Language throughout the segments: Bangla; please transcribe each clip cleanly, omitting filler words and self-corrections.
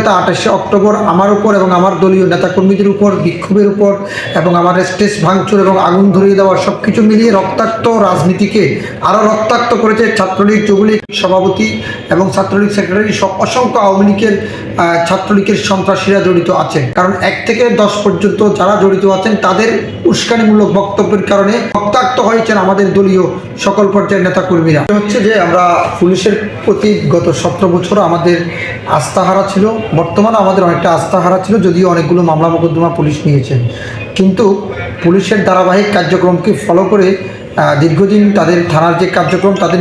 ধারাবাহিকতা 28শে অক্টোবর আমার উপর এবং আমার দলীয় নেতাকর্মীদের উপর বিক্ষোভের উপর এবং আমার স্টেজ ভাঙচুর এবং আগুন ধরিয়ে দেওয়া সব কিছু মিলিয়ে রক্তাক্ত রাজনীতিকে আরও রক্তাক্ত করেছে ছাত্রলীগ, যুবলীগ সভাপতি এবং ছাত্রলীগ সেক্রেটারি সব অসংখ্য আওয়ামী লীগের ছাত্রলীগের সন্ত্রাসীরা জড়িত আছে। কারণ 1 থেকে 10 পর্যন্ত যারা জড়িত আছেন তাদের উস্কানিমূলক বক্তব্যের কারণে রক্তাক্ত হয়েছেন আমাদের দলীয় সকল পর্যায়ের নেতাকর্মীরা। হচ্ছে যে আমরা পুলিশের প্রতি গত 17 বছর আমাদের আস্থাহারা ছিল, বর্তমানে আমাদের অনেকটা আস্থাহারা ছিল, যদিও অনেকগুলো মামলা মোকদ্দমা পুলিশ নিয়েছেন, কিন্তু পুলিশের ধারাবাহিক কার্যক্রমকে ফলো করে দীর্ঘদিন তাদের থানার যে কার্যক্রম তাদের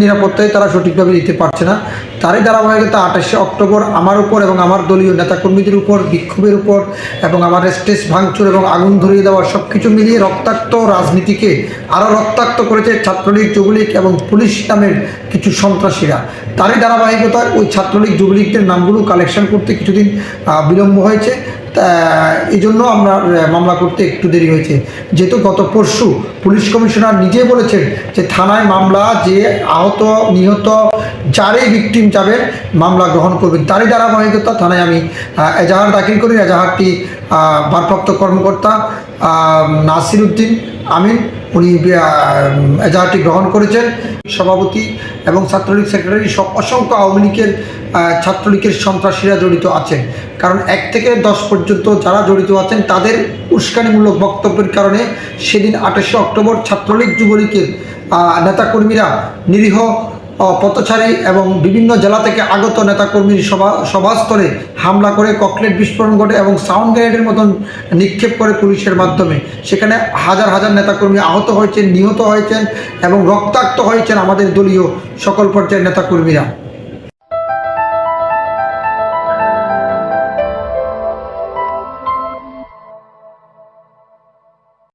নিরাপত্তায় তারা সঠিকভাবে দিতে পারছে না। তারই ধারাবাহিকতা 28শে অক্টোবর আমার উপর এবং আমার দলীয় নেতাকর্মীদের উপর বিক্ষোভের উপর এবং আমার স্টেজ ভাঙচুর এবং আগুন ধরিয়ে দেওয়া সব কিছু মিলিয়ে রক্তাক্ত রাজনীতিকে আরও রক্তাক্ত করেছে ছাত্রলীগ, যুবলীগ এবং পুলিশ নামের কিছু সন্ত্রাসীরা। তারই ধারাবাহিকতায় ওই ছাত্রলীগ, যুবলীগদের নামগুলো কালেকশন করতে কিছুদিন বিলম্ব হয়েছে। এই জন্য আমরা মামলা করতে একটু দেরি হয়েছে, যেহেতু গত পরশু পুলিশ কমিশনার নিজে বলেছেন যে থানায় মামলা যে আহত নিহত যারই ভিকটিম যাবেন মামলা গ্রহণ করবেন। তারই ধারাবাহিকতা থানায় আমি এজাহার দাখিল করি। এজাহারটি ভারপ্রাপ্ত কর্মকর্তা নাসির উদ্দিন আমিন উনি এজাহারটি গ্রহণ করেছেন। সভাপতি এবং ছাত্রলীগ সেক্রেটারি সব অসংখ্য আওয়ামী লীগের ছাত্রলীগের সন্ত্রাসীরা জড়িত আছেন। কারণ 1 থেকে 10 পর্যন্ত যারা জড়িত আছেন তাদের উস্কানিমূলক বক্তব্যের কারণে সেদিন 28শে অক্টোবর ছাত্রলীগ, যুবলীগের নেতাকর্মীরা নিরীহ পথচারী এবং বিভিন্ন জেলা থেকে আগত নেতাকর্মীর সভাস্থলে হামলা করে ককটেল বিস্ফোরণ ঘটে এবং সাউন্ড গ্রেনেডের মতন নিক্ষেপ করে পুলিশের মাধ্যমে। সেখানে হাজার হাজার নেতাকর্মী আহত হয়েছেন, নিহত হয়েছেন এবং রক্তাক্ত হয়েছেন আমাদের দলীয় সকল পর্যায়ের নেতাকর্মীরা।